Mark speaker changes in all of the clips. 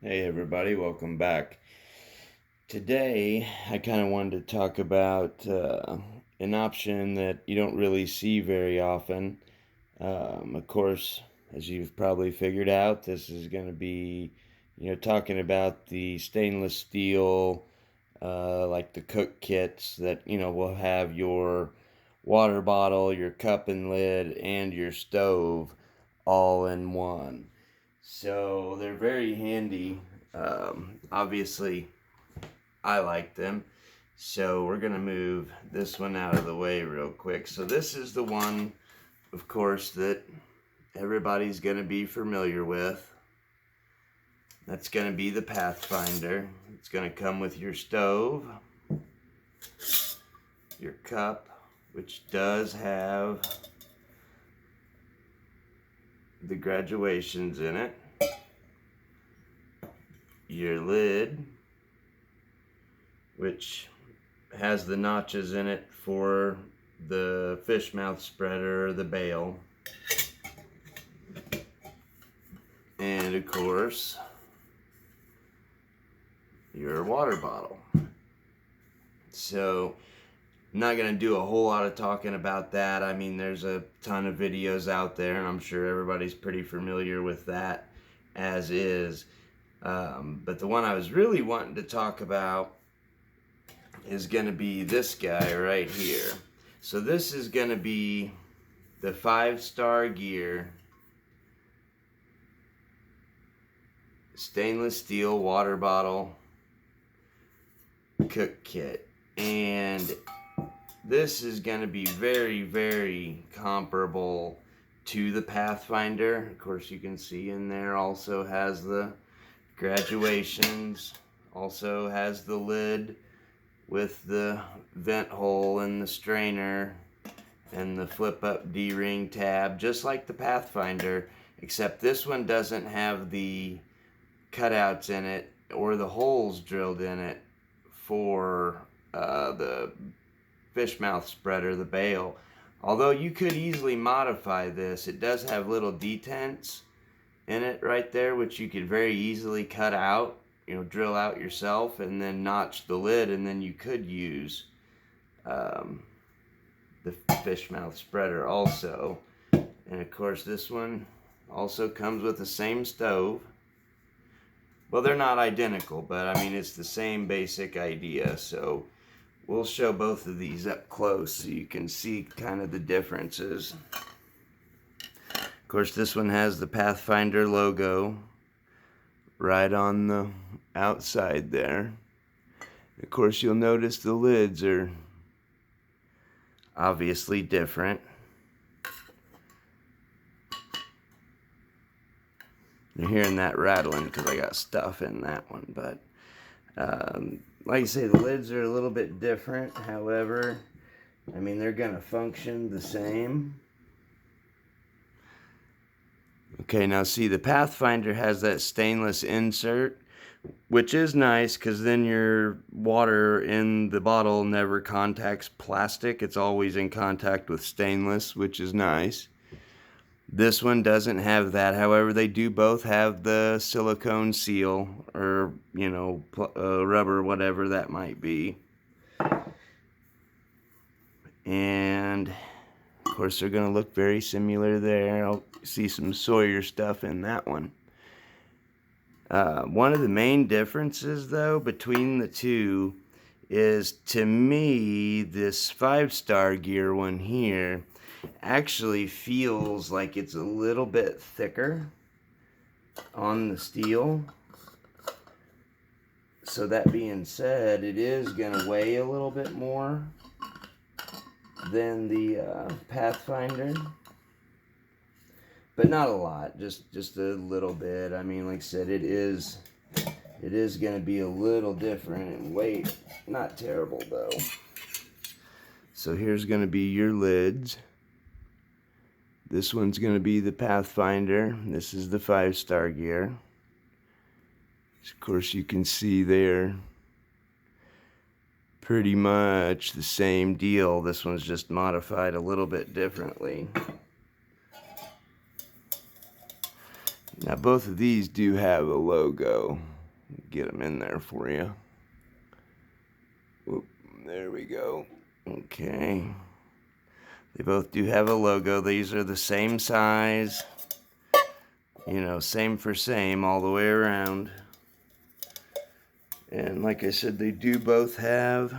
Speaker 1: Hey everybody, welcome back. Today I kind of wanted to talk about an option that you don't really see very often. Of course, as you've probably figured out, this is going to be, talking about the stainless steel, like the cook kits that, will have your water bottle, your cup and lid, and your stove all in one. So they're very handy. Obviously, I like them. So we're going to move this one out of the way real quick. So this is the one, of course, that everybody's going to be familiar with. That's going to be the Pathfinder. It's going to come with your stove, your cup, which does have the graduations in it, your lid, which has the notches in it for the fish mouth spreader or the bail, and of course your water bottle. So I'm not going to do a whole lot of talking about that. I mean, there's a ton of videos out there, and I'm sure everybody's pretty familiar with that as is. But the one I was really wanting to talk about is going to be this guy right here. So this is going to be the 5-star gear stainless steel water bottle cook kit, and this is going to be very, very comparable to the Pathfinder. Of course, you can see in there also has the graduations, also has the lid with the vent hole and the strainer and the flip up D-ring tab, just like the Pathfinder, except this one doesn't have the cutouts in it or the holes drilled in it for the fish mouth spreader, the bail. Although you could easily modify this, it does have little detents in it right there, which you could very easily cut out, drill out yourself and then notch the lid, and then you could use the fish mouth spreader also. And of course this one also comes with the same stove. Well, they're not identical, but I mean it's the same basic idea. So we'll show both of these up close so you can see kind of the differences. Of course, this one has the Pathfinder logo right on the outside there. Of course, you'll notice the lids are obviously different. You're hearing that rattling because I got stuff in that one, but like I say, the lids are a little bit different. However, I mean, they're going to function the same. Okay, now see, the Pathfinder has that stainless insert, which is nice because then your water in the bottle never contacts plastic. It's always in contact with stainless, which is nice. This one doesn't have that. However, they do both have the silicone seal or, rubber, whatever that might be. And, of course, they're going to look very similar there. I'll see some Sawyer stuff in that one. One of the main differences, though, between the two is, to me, this 5-star gear one here actually feels like it's a little bit thicker on the steel. So that being said, it is going to weigh a little bit more than the Pathfinder, but not a lot, just a little bit. I mean, like I said, it is going to be a little different in weight. Not terrible though. So here's going to be your lids. This one's going to be the Pathfinder. This is the 5-star gear. Of course, you can see there pretty much the same deal. This one's just modified a little bit differently. Now, both of these do have a logo Get them in there for you. Whoop, there we go. Okay. They both do have a logo. These are the same size. You know, same for same all the way around. And like I said, they do both have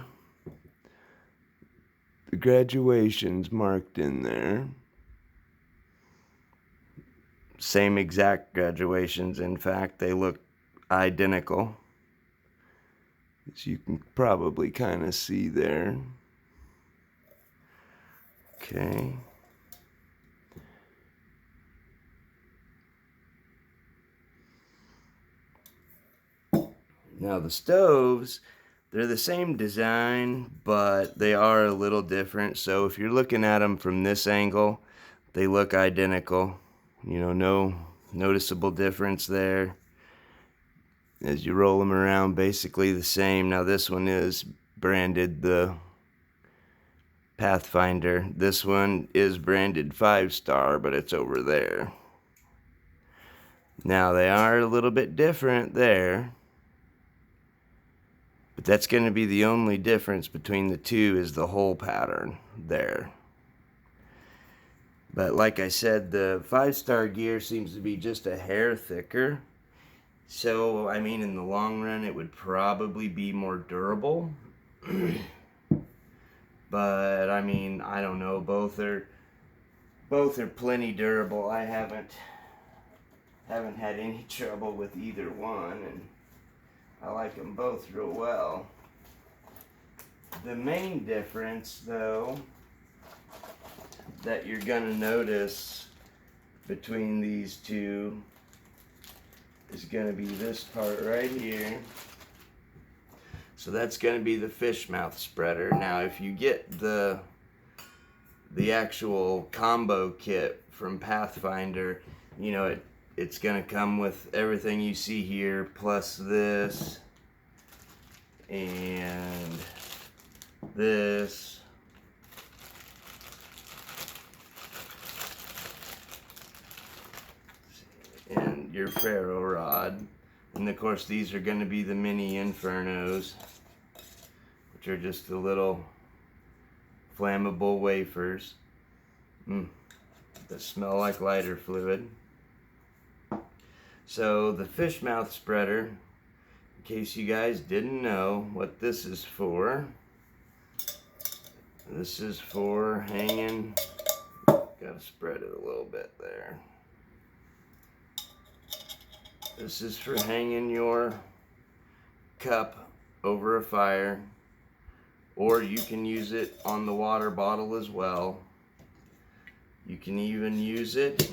Speaker 1: the graduations marked in there. Same exact graduations. In fact, they look identical, as you can probably kind of see there. Okay. Now the stoves, they're the same design, but they are a little different. So if you're looking at them from this angle, they look identical. You know, no noticeable difference there. As you roll them around, basically the same. Now this one is branded the Pathfinder. This one is branded 5-star, but it's over there. Now they are a little bit different there, but that's going to be the only difference between the two, is the hole pattern there. But like I said, the 5-star gear seems to be just a hair thicker. So, I mean, in the long run, it would probably be more durable. But, I mean, I don't know. Both are plenty durable. I haven't had any trouble with either one, and I like them both real well. The main difference, though, that you're gonna notice between these two is gonna be this part right here. So that's gonna be the fish mouth spreader. Now, if you get the actual combo kit from Pathfinder, you know, it's gonna come with everything you see here, plus this and this. And your ferro rod. And of course these are going to be the mini infernos, which are just the little flammable wafers that smell like lighter fluid. So the fish mouth spreader, in case you guys didn't know what this is for, this is for hanging, gotta spread it a little bit there. This is for hanging your cup over a fire, or you can use it on the water bottle as well. You can even use it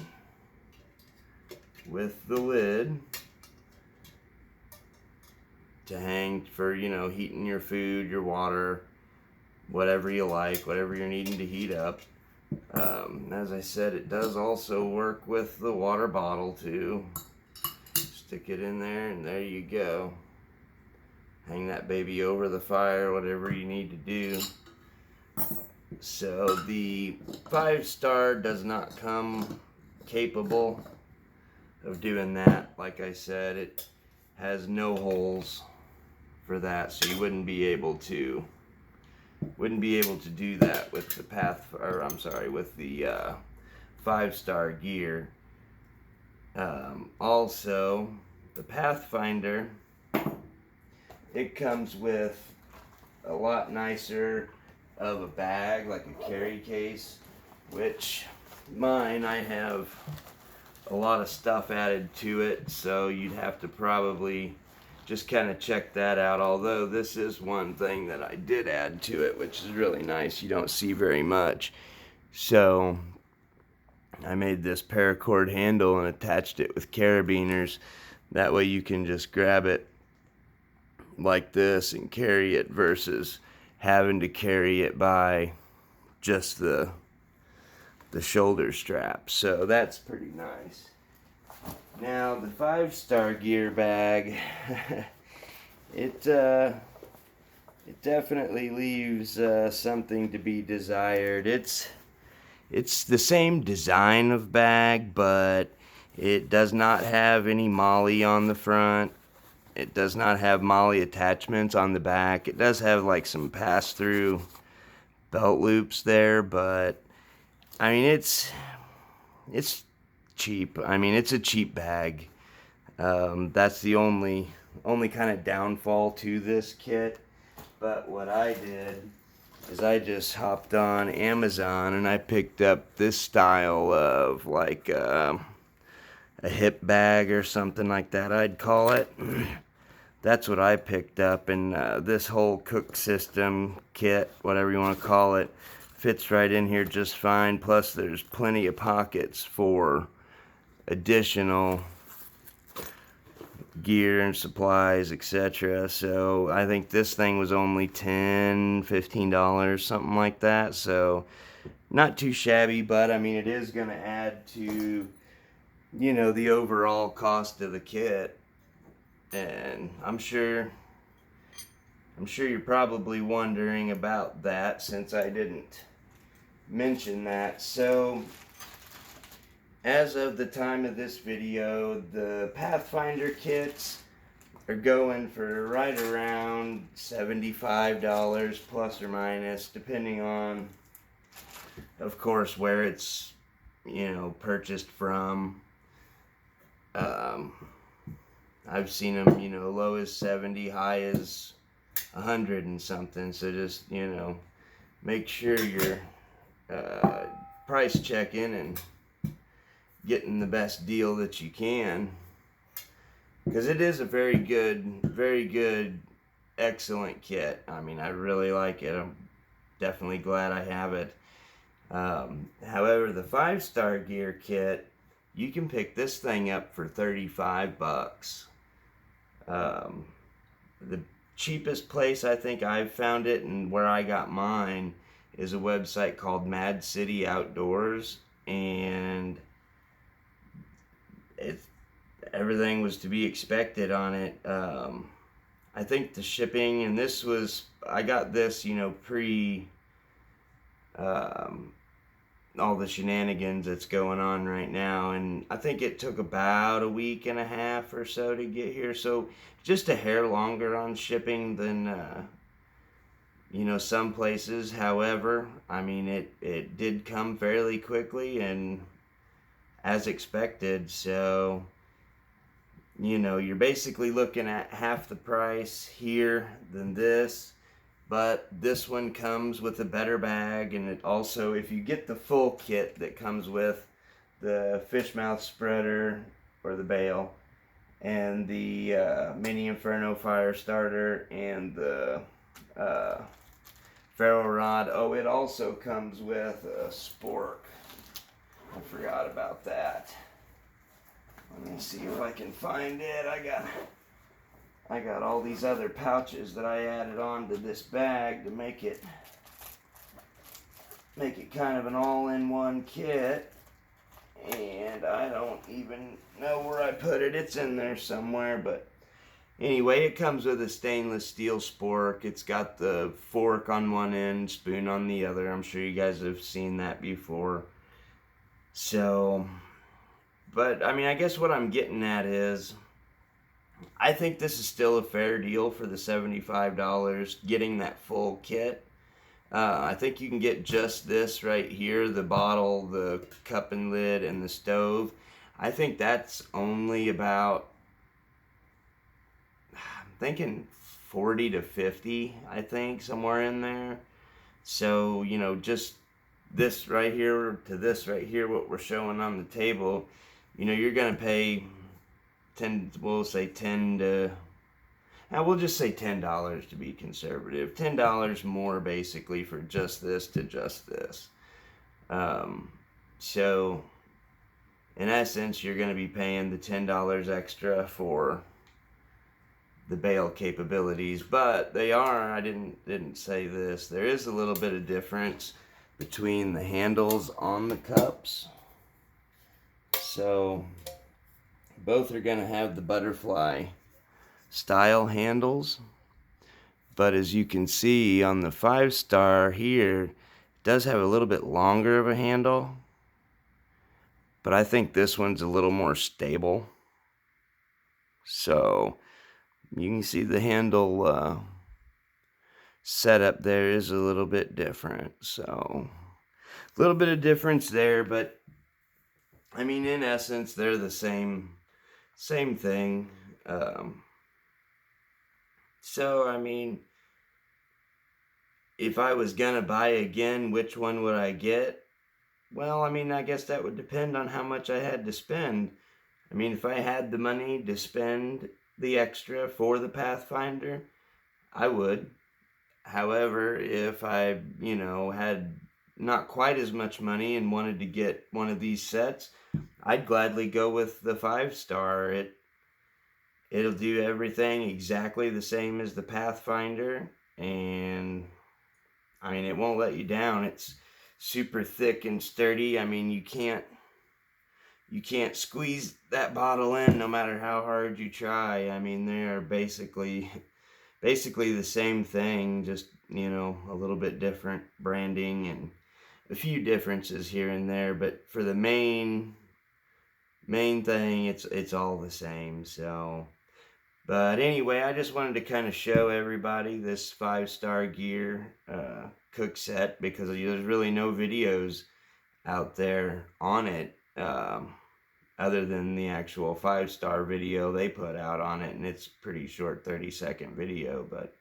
Speaker 1: with the lid to hang for, you know, heating your food, your water, whatever you like, whatever you're needing to heat up. As I said, it does also work with the water bottle too. Stick it in there, and there you go. Hang that baby over the fire, whatever you need to do. So the 5-star does not come capable of doing that. Like I said, it has no holes for that, so you wouldn't be able to do that with the with the 5-star gear. Also, the Pathfinder, it comes with a lot nicer of a bag, like a carry case, which mine, I have a lot of stuff added to it, so you'd have to probably just kind of check that out. Although this is one thing that I did add to it, which is really nice. You don't see very much. So I made this paracord handle and attached it with carabiners. That way you can just grab it like this and carry it, versus having to carry it by just the shoulder strap. So that's pretty nice. Now the 5-star gear bag, it definitely leaves something to be desired. It's the same design of bag, but it does not have any MOLLE on the front, It does not have MOLLE attachments on the back. It does have like some pass-through belt loops there, but I mean it's cheap. I mean, it's a cheap bag. That's the only kind of downfall to this kit. But what I did is I just hopped on Amazon and I picked up this style of like a hip bag or something like that, I'd call it. That's what I picked up, and this whole cook system kit, whatever you want to call it, fits right in here just fine. Plus there's plenty of pockets for additional gear and supplies, etc. So I think this thing was only $10-15, something like that. So not too shabby, but I mean, it is going to add to, you know, the overall cost of the kit. And I'm sure you're probably wondering about that, since I didn't mention that. So as of the time of this video, the Pathfinder kits are going for right around $75 plus or minus, depending on, of course, where it's, you know, purchased from. I've seen them, you know, low as 70, high as 100 and something. So just, you know, make sure you're price checking and getting the best deal that you can, because it is a very good, excellent kit. I mean, I really like it. I'm definitely glad I have it. However, the 5-star gear kit, you can pick this thing up for $35. The cheapest place I think I've found it, and where I got mine, is a website called Mad City Outdoors, and everything was to be expected on it. I think the shipping, and this was, I got this, you know, pre all the shenanigans that's going on right now, and I think it took about a week and a half or so to get here. So just a hair longer on shipping than you know, some places. However, I mean, it did come fairly quickly and as expected. So, you know, you're basically looking at half the price here than this, but this one comes with a better bag. And it also, if you get the full kit that comes with the fish mouth spreader or the bail, and the mini inferno fire starter, and the ferro rod, oh, it also comes with a spork. I forgot about that. Let me see if I can find it. I got all these other pouches that I added on to this bag to make it kind of an all-in-one kit. And I don't even know where I put it. It's in there somewhere, but anyway, it comes with a stainless steel spork. It's got the fork on one end, spoon on the other. I'm sure you guys have seen that before. So, but I mean, I guess what I'm getting at is, I think this is still a fair deal for the $75 getting that full kit. I think you can get just this right here, the bottle, the cup and lid, and the stove. I think that's only about, I'm thinking 40 to 50, I think, somewhere in there. So, you know, just this right here to this right here, what we're showing on the table, you know, you're going to pay we'll say we'll just say $10 to be conservative. $10 more basically for just this to just this. So in essence, you're going to be paying the $10 extra for the bail capabilities. But they are, I didn't say this, there is a little bit of difference between the handles on the cups. So both are going to have the butterfly style handles, but as you can see on the 5-star here, it does have a little bit longer of a handle, but I think this one's a little more stable. So You can see the handle setup there is a little bit different, so a little bit of difference there, but I mean, in essence, they're the same thing. Um, so I mean, if I was gonna buy again, which one would I get? Well, I mean, I guess that would depend on how much I had to spend. I mean, if I had the money to spend the extra for the Pathfinder, I would. However, if I, had not quite as much money and wanted to get one of these sets, I'd gladly go with the 5-star. It'll do everything exactly the same as the Pathfinder, and I mean, it won't let you down. It's super thick and sturdy. I mean, you can't squeeze that bottle in no matter how hard you try. I mean, they are basically the same thing, just, a little bit different branding and a few differences here and there, but for the main thing, it's all the same. So, but anyway, I just wanted to kind of show everybody this 5-star gear cook set, because there's really no videos out there on it, other than the actual 5-star video they put out on it, and it's pretty short, 30-second video. But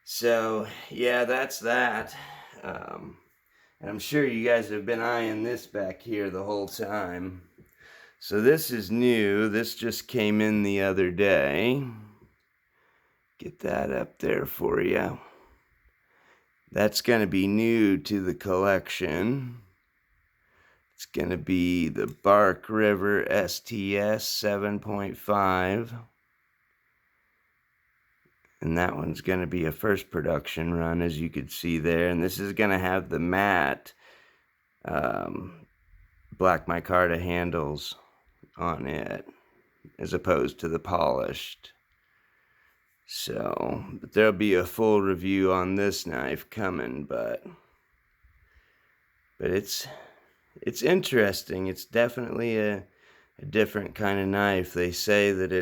Speaker 1: so yeah, that's that. And I'm sure you guys have been eyeing this back here the whole time. So this is new. This just came in the other day. Get that up there for you. That's going to be new to the collection. It's going to be the Bark River STS 7.5. And that one's going to be a first production run, as you could see there. And this is going to have the matte black micarta handles on it, as opposed to the polished. So, but there'll be a full review on this knife coming, but it's interesting. It's definitely a different kind of knife. They say that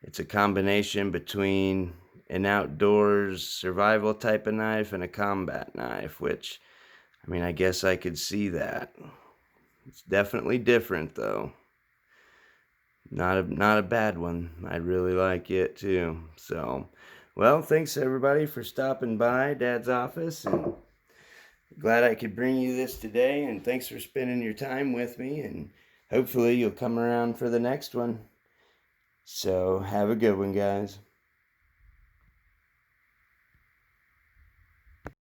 Speaker 1: it's a combination between an outdoors survival type of knife and a combat knife, which, I mean, I guess I could see that. It's definitely different, though. Not a bad one. I really like it too. So, well, thanks everybody for stopping by Dad's office, and glad I could bring you this today, and thanks for spending your time with me, and hopefully you'll come around for the next one. So, have a good one, guys.